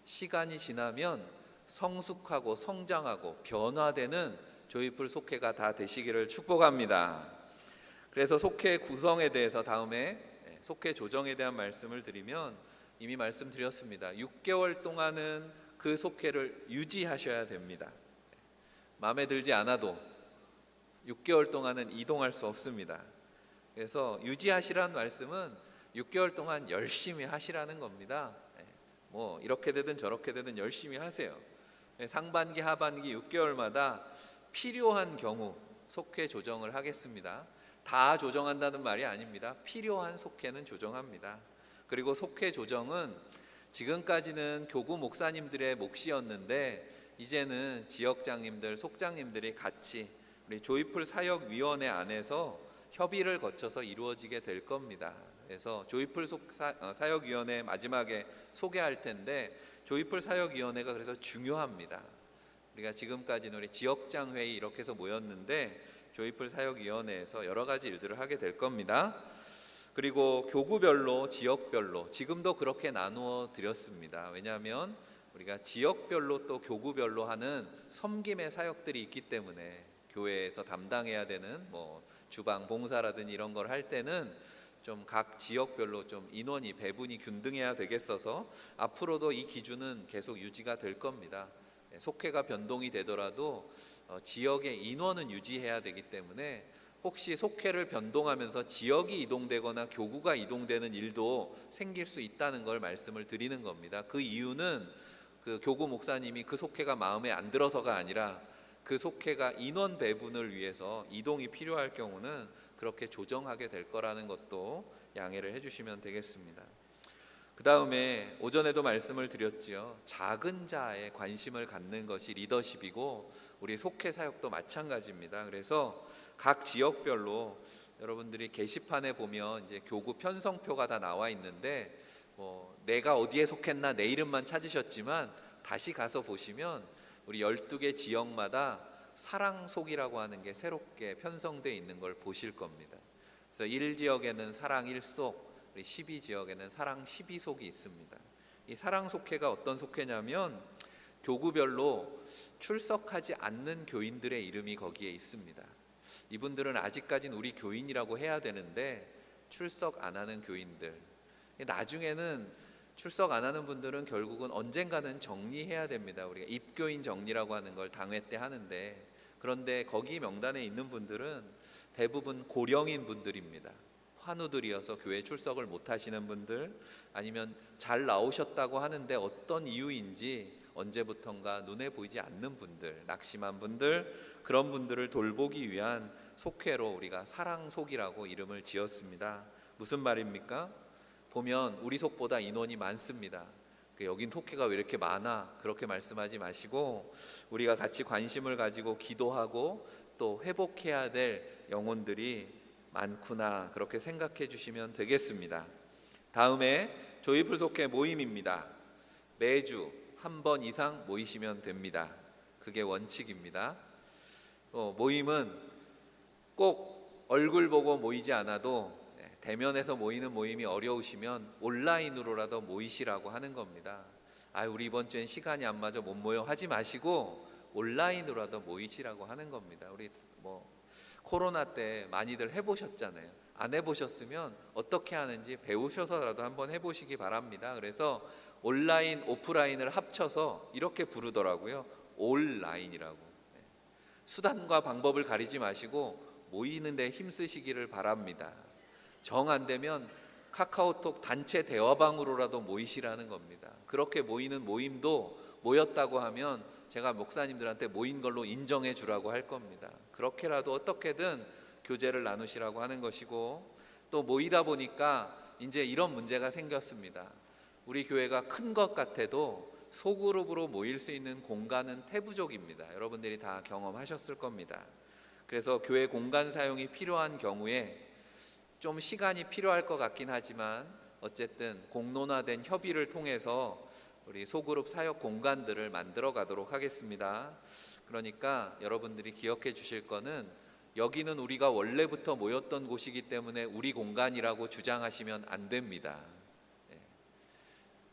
시간이 지나면 성숙하고 성장하고 변화되는 조이풀 속회가 다 되시기를 축복합니다. 그래서 속회 구성에 대해서 다음에 속회 조정에 대한 말씀을 드리면, 이미 말씀드렸습니다. 6개월 동안은 그 속회를 유지하셔야 됩니다. 마음에 들지 않아도 6개월 동안은 이동할 수 없습니다. 그래서 유지하시라는 말씀은 6개월 동안 열심히 하시라는 겁니다. 뭐 이렇게 되든 저렇게 되든 열심히 하세요. 상반기 하반기 6개월마다 필요한 경우 속회 조정을 하겠습니다. 다 조정한다는 말이 아닙니다. 필요한 속회는 조정합니다. 그리고 속회 조정은 지금까지는 교구 목사님들의 몫이었는데 이제는 지역장님들, 속장님들이 같이 우리 조이풀 사역위원회 안에서 협의를 거쳐서 이루어지게 될 겁니다. 그래서 조이풀 사역위원회 마지막에 소개할 텐데, 조이풀 사역위원회가 그래서 중요합니다. 우리가 지금까지는 우리 지역장 회의 이렇게 해서 모였는데 조이풀 사역위원회에서 여러 가지 일들을 하게 될 겁니다. 그리고 교구별로, 지역별로 지금도 그렇게 나누어 드렸습니다. 왜냐하면 우리가 지역별로 또 교구별로 하는 섬김의 사역들이 있기 때문에 교회에서 담당해야 되는 뭐 주방 봉사라든지 이런 걸 할 때는 좀 각 지역별로 좀 인원이 배분이 균등해야 되겠어서 앞으로도 이 기준은 계속 유지가 될 겁니다. 속회가 변동이 되더라도 지역의 인원은 유지해야 되기 때문에 혹시 속회를 변동하면서 지역이 이동되거나 교구가 이동되는 일도 생길 수 있다는 걸 말씀을 드리는 겁니다. 그 이유는 그 교구 목사님이 그 속회가 마음에 안 들어서가 아니라 그 속회가 인원 배분을 위해서 이동이 필요할 경우는 그렇게 조정하게 될 거라는 것도 양해를 해주시면 되겠습니다. 그 다음에 오전에도 말씀을 드렸지요. 작은 자에 관심을 갖는 것이 리더십이고 우리 속회 사역도 마찬가지입니다. 그래서 각 지역별로 여러분들이 게시판에 보면 이제 교구 편성표가 다 나와 있는데 내가 어디에 속했나 내 이름만 찾으셨지만 다시 가서 보시면 우리 12개 지역마다 사랑속이라고 하는 게 새롭게 편성되어 있는 걸 보실 겁니다. 그래서 1지역에는 사랑 1속, 우리 12지역에는 사랑 12속이 있습니다. 이 사랑 속회가 어떤 속회냐면 교구별로 출석하지 않는 교인들의 이름이 거기에 있습니다. 이분들은 아직까지는 우리 교인이라고 해야 되는데 출석 안 하는 교인들, 나중에는 출석 안 하는 분들은 결국은 언젠가는 정리해야 됩니다. 우리가 입교인 정리라고 하는 걸 당회 때 하는데, 그런데 거기 명단에 있는 분들은 대부분 고령인 분들입니다. 환우들이어서 교회 출석을 못 하시는 분들, 아니면 잘 나오셨다고 하는데 어떤 이유인지 언제부턴가 눈에 보이지 않는 분들, 낙심한 분들, 그런 분들을 돌보기 위한 속회로 우리가 사랑속이라고 이름을 지었습니다. 무슨 말입니까? 보면 우리 속보다 인원이 많습니다. 여긴 속회가 왜 이렇게 많아? 그렇게 말씀하지 마시고 우리가 같이 관심을 가지고 기도하고 또 회복해야 될 영혼들이 많구나, 그렇게 생각해 주시면 되겠습니다. 다음에 조이풀 속회 모임입니다. 매주 한 번 이상 모이시면 됩니다. 그게 원칙입니다. 모임은 꼭 얼굴 보고 모이지 않아도 대면에서 모이는 모임이 어려우시면 온라인으로라도 모이시라고 하는 겁니다. 우리 이번 주엔 시간이 안 맞아 못 모여 하지 마시고 온라인으로라도 모이시라고 하는 겁니다. 우리 코로나 때 많이들 해보셨잖아요. 안 해보셨으면 어떻게 하는지 배우셔서라도 한번 해보시기 바랍니다. 그래서 온라인, 오프라인을 합쳐서 이렇게 부르더라고요. 온라인이라고. 수단과 방법을 가리지 마시고 모이는 데 힘쓰시기를 바랍니다. 정 안 되면 카카오톡 단체 대화방으로라도 모이시라는 겁니다. 그렇게 모이는 모임도 모였다고 하면 제가 목사님들한테 모인 걸로 인정해 주라고 할 겁니다. 그렇게라도 어떻게든 교제를 나누시라고 하는 것이고, 또 모이다 보니까 이제 이런 문제가 생겼습니다. 우리 교회가 큰 것 같아도 소그룹으로 모일 수 있는 공간은 태부족입니다. 여러분들이 다 경험하셨을 겁니다. 그래서 교회 공간 사용이 필요한 경우에 좀 시간이 필요할 것 같긴 하지만 어쨌든 공론화된 협의를 통해서 우리 소그룹 사역 공간들을 만들어 가도록 하겠습니다. 그러니까 여러분들이 기억해 주실 거는, 여기는 우리가 원래부터 모였던 곳이기 때문에 우리 공간이라고 주장하시면 안 됩니다.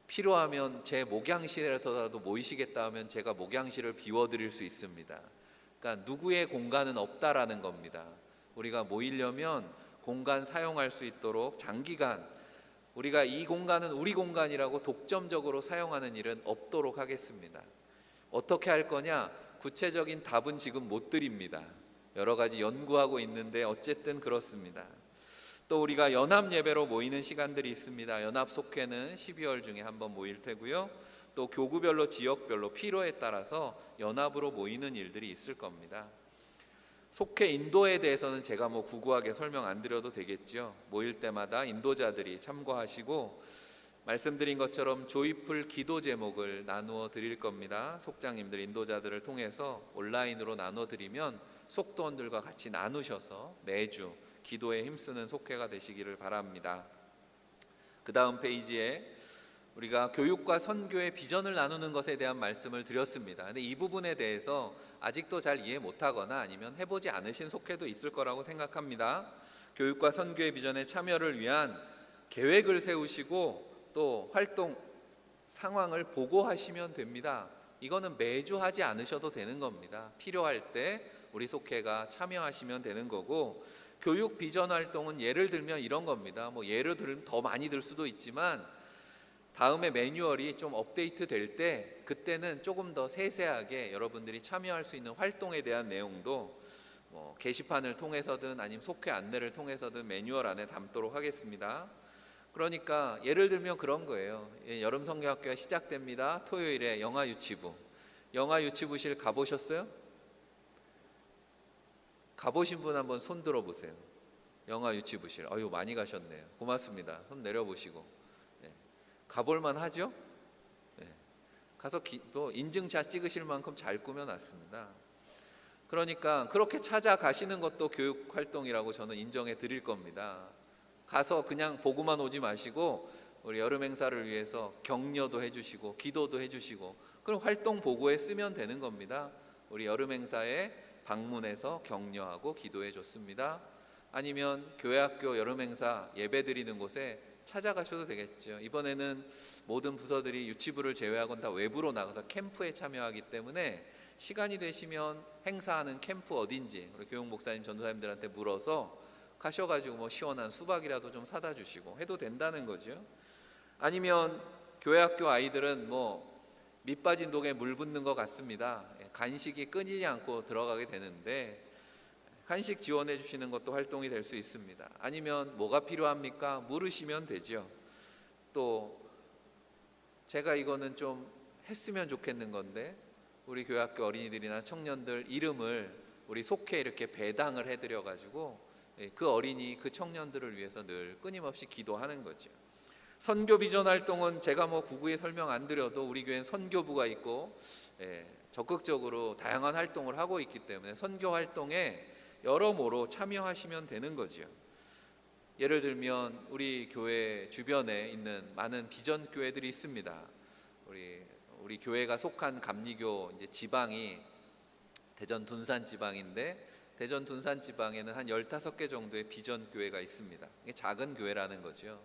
필요하면 제 목양실에서라도 모이시겠다 하면 제가 목양실을 비워드릴 수 있습니다. 그러니까 누구의 공간은 없다라는 겁니다. 우리가 모이려면 공간 사용할 수 있도록 장기간 우리가 이 공간은 우리 공간이라고 독점적으로 사용하는 일은 없도록 하겠습니다. 어떻게 할 거냐? 구체적인 답은 지금 못 드립니다. 여러 가지 연구하고 있는데 어쨌든 그렇습니다. 또 우리가 연합 예배로 모이는 시간들이 있습니다. 연합 속회는 12월 중에 한번 모일 테고요. 또 교구별로 지역별로 필요에 따라서 연합으로 모이는 일들이 있을 겁니다. 속회 인도에 대해서는 제가 구구하게 설명 안 드려도 되겠죠. 모일 때마다 인도자들이 참고하시고 말씀드린 것처럼 조이풀 기도 제목을 나누어 드릴 겁니다. 속장님들 인도자들을 통해서 온라인으로 나눠 드리면 속도원들과 같이 나누셔서 매주 기도에 힘쓰는 속회가 되시기를 바랍니다. 그 다음 페이지에 우리가 교육과 선교의 비전을 나누는 것에 대한 말씀을 드렸습니다. 근데 이 부분에 대해서 아직도 잘 이해 못하거나 아니면 해보지 않으신 속회도 있을 거라고 생각합니다. 교육과 선교의 비전에 참여를 위한 계획을 세우시고 또 활동 상황을 보고하시면 됩니다. 이거는 매주 하지 않으셔도 되는 겁니다. 필요할 때 우리 속회가 참여하시면 되는 거고, 교육 비전 활동은 예를 들면 이런 겁니다. 예를 들면 더 많이 들 수도 있지만 다음에 매뉴얼이 좀 업데이트 될 때 그때는 조금 더 세세하게 여러분들이 참여할 수 있는 활동에 대한 내용도 게시판을 통해서든 아니면 속회 안내를 통해서든 매뉴얼 안에 담도록 하겠습니다. 그러니까 예를 들면 그런 거예요. 여름 성경학교가 시작됩니다. 토요일에 영화 유치부. 영화 유치부실 가보셨어요? 가보신 분 한번 손 들어보세요. 영화 유치부실. 아유, 많이 가셨네요. 고맙습니다. 손 내려보시고. 가볼만 하죠? 가서 인증샷 찍으실 만큼 잘 꾸며놨습니다. 그러니까 그렇게 찾아가시는 것도 교육활동이라고 저는 인정해 드릴 겁니다. 가서 그냥 보고만 오지 마시고 우리 여름 행사를 위해서 격려도 해주시고 기도도 해주시고, 그럼 활동 보고에 쓰면 되는 겁니다. 우리 여름 행사에 방문해서 격려하고 기도해 줬습니다. 아니면 교회학교 여름 행사 예배 드리는 곳에 찾아가셔도 되겠죠. 이번에는 모든 부서들이 유치부를 제외하고는 다 외부로 나가서 캠프에 참여하기 때문에 시간이 되시면 행사하는 캠프 어딘지 우리 교육 목사님 전도사님들한테 물어서 가셔가지고 시원한 수박이라도 좀 사다 주시고 해도 된다는 거죠. 아니면 교회학교 아이들은 밑 빠진 독에 물 붓는 것 같습니다. 간식이 끊이지 않고 들어가게 되는데 간식 지원해 주시는 것도 활동이 될 수 있습니다. 아니면 뭐가 필요합니까? 물으시면 되죠. 또 제가 이거는 좀 했으면 좋겠는 건데, 우리 교회학교 어린이들이나 청년들 이름을 우리 속해 이렇게 배당을 해드려 가지고 그 어린이, 그 청년들을 위해서 늘 끊임없이 기도하는 거죠. 선교 비전 활동은 제가 구구에 설명 안 드려도 우리 교회는 선교부가 있고 적극적으로 다양한 활동을 하고 있기 때문에 선교 활동에 여러모로 참여하시면 되는 거죠. 예를 들면 우리 교회 주변에 있는 많은 비전 교회들이 있습니다. 우리 교회가 속한 감리교 이제 지방이 대전 둔산 지방인데, 대전 둔산 지방에는 한 15개 정도의 비전 교회가 있습니다. 이게 작은 교회라는 거죠.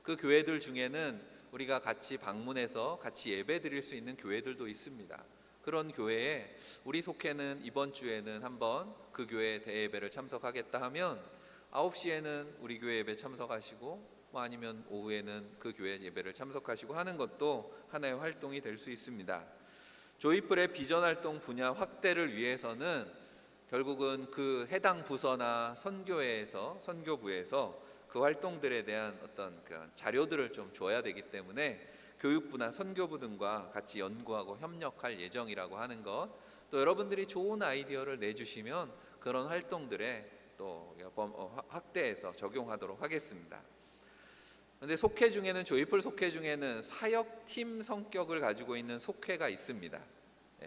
그 교회들 중에는 우리가 같이 방문해서 같이 예배 드릴 수 있는 교회들도 있습니다. 그런 교회에 우리 속회는 이번 주에는 한번 그 교회 대예배를 참석하겠다 하면 9시에는 우리 교회 예배 참석하시고, 아니면 오후에는 그 교회 예배를 참석하시고 하는 것도 하나의 활동이 될 수 있습니다. 조이풀의 비전 활동 분야 확대를 위해서는 결국은 그 해당 부서나 선교부에서 그 활동들에 대한 어떤 그 자료들을 좀 줘야 되기 때문에 교육부나 선교부 등과 같이 연구하고 협력할 예정이라고 하는 것, 또 여러분들이 좋은 아이디어를 내주시면 그런 활동들에 또 확대해서 적용하도록 하겠습니다. 그런데 속회 중에는, 조이풀 속회 중에는 사역팀 성격을 가지고 있는 속회가 있습니다.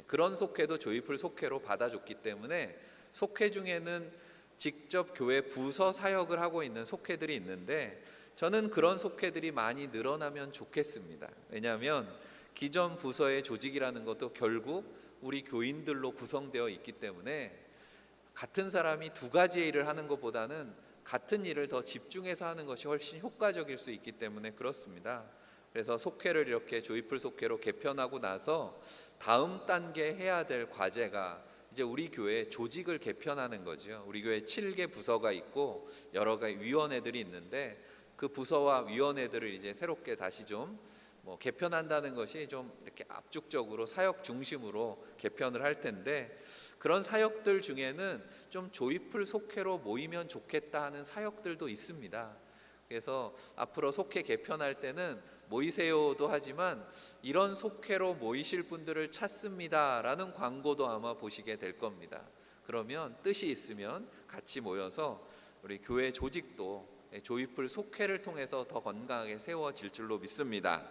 그런 속회도 조이풀 속회로 받아줬기 때문에 속회 중에는 직접 교회 부서 사역을 하고 있는 속회들이 있는데, 저는 그런 속회들이 많이 늘어나면 좋겠습니다. 왜냐하면 기존 부서의 조직이라는 것도 결국 우리 교인들로 구성되어 있기 때문에 같은 사람이 두 가지의 일을 하는 것보다는 같은 일을 더 집중해서 하는 것이 훨씬 효과적일 수 있기 때문에 그렇습니다. 그래서 속회를 이렇게 조이풀 속회로 개편하고 나서 다음 단계 해야 될 과제가 이제 우리 교회 조직을 개편하는 거죠. 우리 교회 7개 부서가 있고 여러 가지 위원회들이 있는데, 그 부서와 위원회들을 이제 새롭게 다시 좀 개편한다는 것이 좀 이렇게 압축적으로 사역 중심으로 개편을 할 텐데, 그런 사역들 중에는 좀 조이풀 속회로 모이면 좋겠다 하는 사역들도 있습니다. 그래서 앞으로 속회 개편할 때는 모이세요도 하지만 이런 속회로 모이실 분들을 찾습니다라는 광고도 아마 보시게 될 겁니다. 그러면 뜻이 있으면 같이 모여서 우리 교회 조직도 조이풀 속회를 통해서 더 건강하게 세워질 줄로 믿습니다.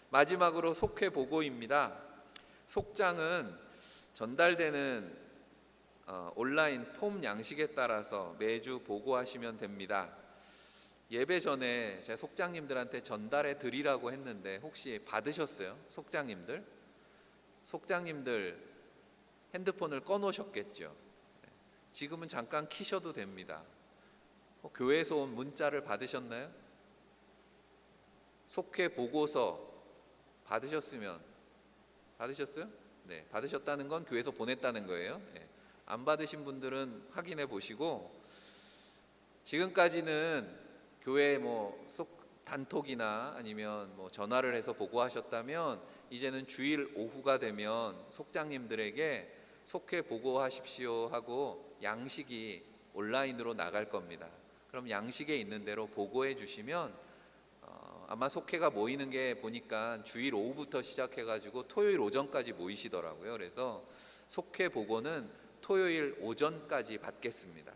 마지막으로 속회 보고입니다. 속장은 전달되는 온라인 폼 양식에 따라서 매주 보고하시면 됩니다. 예배 전에 제가 속장님들한테 전달해 드리라고 했는데 혹시 받으셨어요? 속장님들 핸드폰을 꺼놓으셨겠죠. 지금은 잠깐 키셔도 됩니다. 교회에서 온 문자를 받으셨나요? 속회 보고서 받으셨어요? 네, 받으셨다는 건 교회에서 보냈다는 거예요. 안 받으신 분들은 확인해 보시고, 지금까지는 교회 단톡이나 아니면 전화를 해서 보고하셨다면 이제는 주일 오후가 되면 속장님들에게 속회 보고하십시오 하고 양식이 온라인으로 나갈 겁니다. 그럼 양식에 있는 대로 보고해 주시면 아마 속회가 모이는 게 보니까 주일 오후부터 시작해가지고 토요일 오전까지 모이시더라고요. 그래서 속회 보고는 토요일 오전까지 받겠습니다.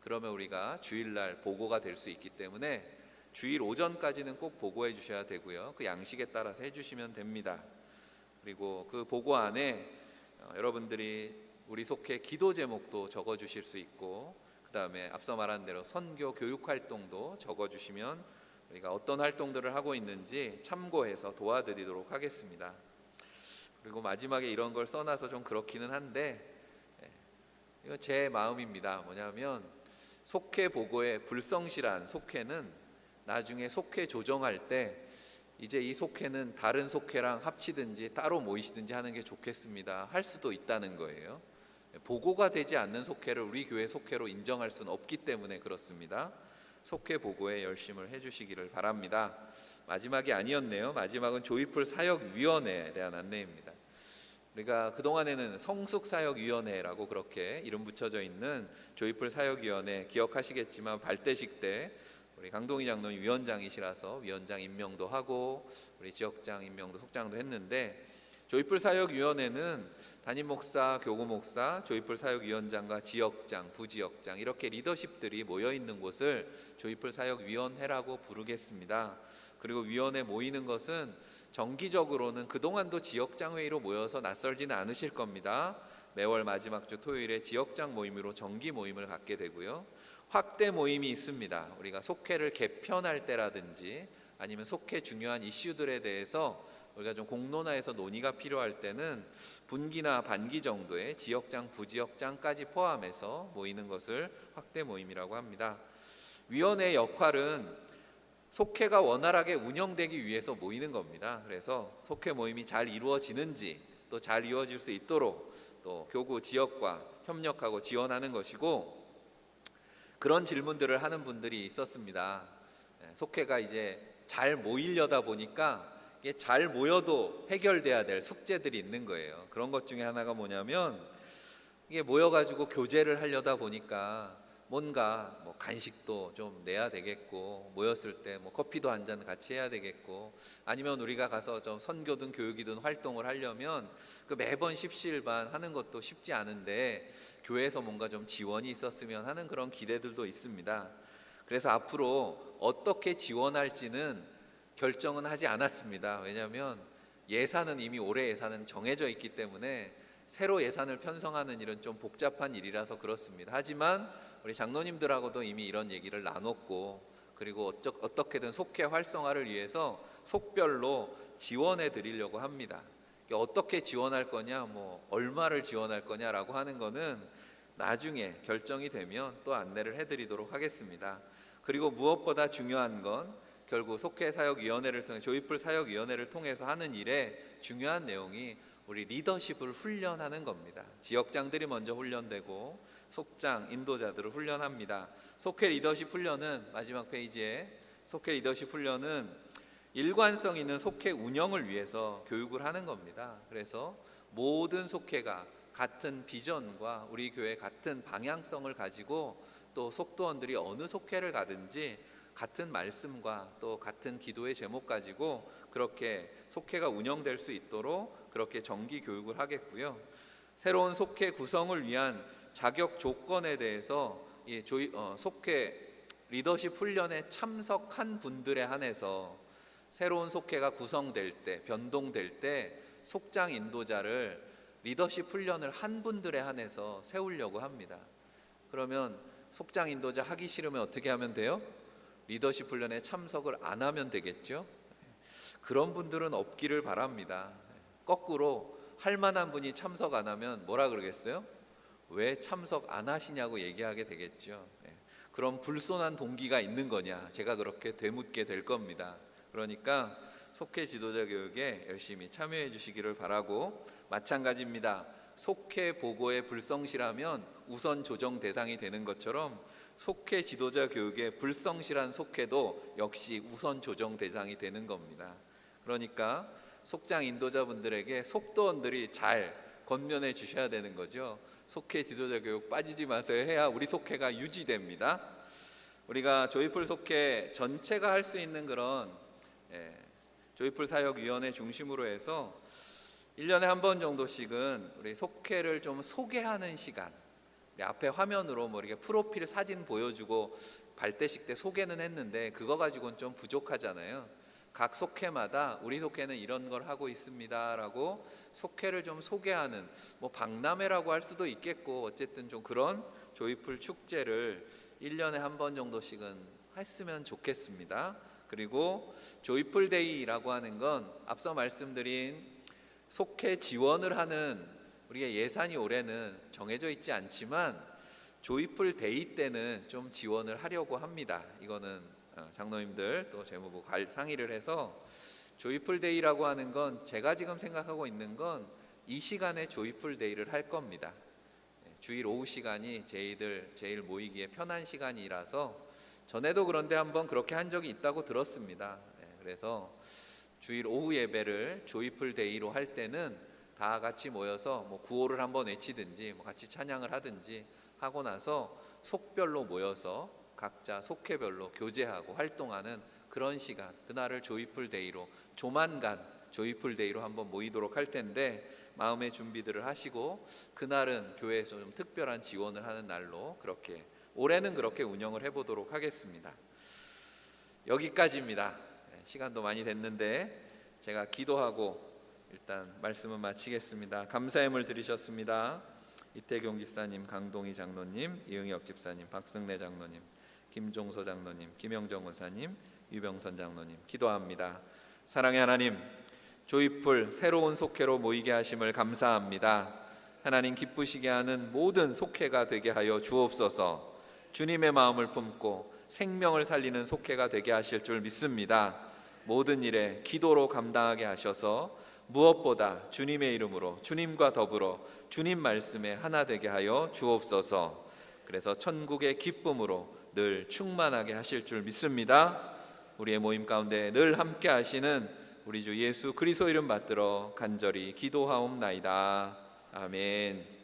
그러면 우리가 주일날 보고가 될 수 있기 때문에 주일 오전까지는 꼭 보고해 주셔야 되고요. 그 양식에 따라서 해주시면 됩니다. 그리고 그 보고 안에 여러분들이 우리 속회 기도 제목도 적어주실 수 있고, 그 다음에 앞서 말한 대로 선교 교육 활동도 적어주시면 우리가 어떤 활동들을 하고 있는지 참고해서 도와드리도록 하겠습니다. 그리고 마지막에 이런 걸 써놔서 좀 그렇기는 한데, 이거 제 마음입니다. 뭐냐면 속회 보고의 불성실한 속회는 나중에 속회 조정할 때 이제 이 속회는 다른 속회랑 합치든지 따로 모이시든지 하는 게 좋겠습니다 할 수도 있다는 거예요. 보고가 되지 않는 속회를 우리 교회 속회로 인정할 수는 없기 때문에 그렇습니다. 속회 보고에 열심을 해주시기를 바랍니다. 마지막이 아니었네요. 마지막은 조이풀 사역위원회에 대한 안내입니다. 우리가 그동안에는 성숙사역위원회라고 그렇게 이름 붙여져 있는 조이풀 사역위원회 기억하시겠지만, 발대식 때 우리 강동희 장로님 위원장이시라서 위원장 임명도 하고 우리 지역장 임명도 속장도 했는데, 조이풀 사역위원회는 담임 목사, 교구 목사, 조이풀 사역위원장과 지역장, 부지역장 이렇게 리더십들이 모여 있는 곳을 조이풀 사역위원회라고 부르겠습니다. 그리고 위원회 모이는 것은 정기적으로는 그동안도 지역장 회의로 모여서 낯설지는 않으실 겁니다. 매월 마지막 주 토요일에 지역장 모임으로 정기 모임을 갖게 되고요. 확대 모임이 있습니다. 우리가 속회를 개편할 때라든지 아니면 속회 중요한 이슈들에 대해서 우리가 좀 공론화해서 논의가 필요할 때는 분기나 반기 정도의 지역장, 부지역장까지 포함해서 모이는 것을 확대 모임이라고 합니다. 위원회의 역할은 속회가 원활하게 운영되기 위해서 모이는 겁니다. 그래서 속회 모임이 잘 이루어지는지 또 잘 이루어질 수 있도록 또 교구 지역과 협력하고 지원하는 것이고, 그런 질문들을 하는 분들이 있었습니다. 속회가 이제 잘 모이려다 보니까 이게 잘 모여도 해결돼야 될 숙제들이 있는 거예요. 그런 것 중에 하나가 뭐냐면, 이게 모여가지고 교제를 하려다 보니까 뭔가 뭐 간식도 좀 내야 되겠고, 모였을 때 뭐 커피도 한 잔 같이 해야 되겠고, 아니면 우리가 가서 좀 선교든 교육이든 활동을 하려면 그 매번 십시일반 하는 것도 쉽지 않은데 교회에서 뭔가 좀 지원이 있었으면 하는 그런 기대들도 있습니다. 그래서 앞으로 어떻게 지원할지는 결정은 하지 않았습니다. 왜냐하면 예산은 이미 올해 예산은 정해져 있기 때문에 새로 예산을 편성하는 일은 좀 복잡한 일이라서 그렇습니다. 하지만 우리 장로님들하고도 이미 이런 얘기를 나눴고, 그리고 어떻게든 속회 활성화를 위해서 속별로 지원해 드리려고 합니다. 어떻게 지원할 거냐, 뭐 얼마를 지원할 거냐라고 하는 거는 나중에 결정이 되면 또 안내를 해드리도록 하겠습니다. 그리고 무엇보다 중요한 건 결국 속회 사역위원회를 통해 조이풀 사역위원회를 통해서 하는 일에 중요한 내용이 우리 리더십을 훈련하는 겁니다. 지역장들이 먼저 훈련되고 속장, 인도자들을 훈련합니다. 속회 리더십 훈련은 마지막 페이지에 속회 리더십 훈련은 일관성 있는 속회 운영을 위해서 교육을 하는 겁니다. 그래서 모든 속회가 같은 비전과 우리 교회 같은 방향성을 가지고 또 속도원들이 어느 속회를 가든지 같은 말씀과 또 같은 기도의 제목 가지고 그렇게 속회가 운영될 수 있도록 그렇게 정기 교육을 하겠고요. 새로운 속회 구성을 위한 자격 조건에 대해서 속회 리더십 훈련에 참석한 분들에 한해서 새로운 속회가 구성될 때, 변동될 때 속장 인도자를 리더십 훈련을 한 분들에 한해서 세우려고 합니다. 그러면 속장 인도자 하기 싫으면 어떻게 하면 돼요? 리더십 훈련에 참석을 안 하면 되겠죠. 그런 분들은 없기를 바랍니다. 거꾸로 할 만한 분이 참석 안 하면 뭐라 그러겠어요? 왜 참석 안 하시냐고 얘기하게 되겠죠. 그럼 불손한 동기가 있는 거냐, 제가 그렇게 되묻게 될 겁니다. 그러니까 속회 지도자 교육에 열심히 참여해 주시기를 바라고, 마찬가지입니다. 속회 보고에 불성실하면 우선 조정 대상이 되는 것처럼 속회 지도자 교육에 불성실한 속회도 역시 우선 조정 대상이 되는 겁니다. 그러니까 속장 인도자분들에게 속도원들이 잘 권면해 주셔야 되는 거죠. 속회 지도자 교육 빠지지 마세요 해야 우리 속회가 유지됩니다. 우리가 조이풀 속회 전체가 할 수 있는 그런 조이풀 사역위원회 중심으로 해서 1년에 한 번 정도씩은 우리 속회를 좀 소개하는 시간, 앞에 화면으로 뭐 이렇게 프로필 사진 보여주고 발대식 때 소개는 했는데 그거 가지고는 좀 부족하잖아요. 각 속회마다 우리 속회는 이런 걸 하고 있습니다라고 속회를 좀 소개하는, 뭐 박람회라고 할 수도 있겠고, 어쨌든 좀 그런 조이풀 축제를 1년에 한 번 정도씩은 했으면 좋겠습니다. 그리고 조이풀 데이라고 하는 건 앞서 말씀드린 속회 지원을 하는, 우리가 예산이 올해는 정해져 있지 않지만 조이풀 데이 때는 좀 지원을 하려고 합니다. 이거는 장로님들 또 재무부 상의를 해서 조이풀 데이라고 하는 건 제가 지금 생각하고 있는 건 이 시간에 조이풀 데이를 할 겁니다. 주일 오후 시간이 저희들 제일 모이기에 편한 시간이라서 전에도 그런데 한번 그렇게 한 적이 있다고 들었습니다. 그래서 주일 오후 예배를 조이풀 데이로 할 때는 다 같이 모여서 뭐 구호를 한번 외치든지 뭐 같이 찬양을 하든지 하고 나서 속별로 모여서 각자 속회별로 교제하고 활동하는 그런 시간, 그날을 조이풀 데이로, 조만간 조이풀 데이로 한번 모이도록 할 텐데 마음의 준비들을 하시고, 그날은 교회에서 좀 특별한 지원을 하는 날로 그렇게 올해는 그렇게 운영을 해보도록 하겠습니다. 여기까지입니다. 시간도 많이 됐는데 제가 기도하고 일단 말씀은 마치겠습니다. 감사의 물 드리셨습니다. 이태경 집사님, 강동희 장로님, 이응혁 집사님, 박승래 장로님, 김종서 장로님, 김영정 원사님, 유병선 장로님 기도합니다. 사랑의 하나님, 조이풀 새로운 속회로 모이게 하심을 감사합니다. 하나님 기쁘시게 하는 모든 속회가 되게 하여 주옵소서. 주님의 마음을 품고 생명을 살리는 속회가 되게 하실 줄 믿습니다. 모든 일에 기도로 감당하게 하셔서 무엇보다 주님의 이름으로 주님과 더불어 주님 말씀에 하나 되게 하여 주옵소서. 그래서 천국의 기쁨으로 늘 충만하게 하실 줄 믿습니다. 우리의 모임 가운데 늘 함께 하시는 우리 주 예수 그리스도 이름 받들어 간절히 기도하옵나이다. 아멘.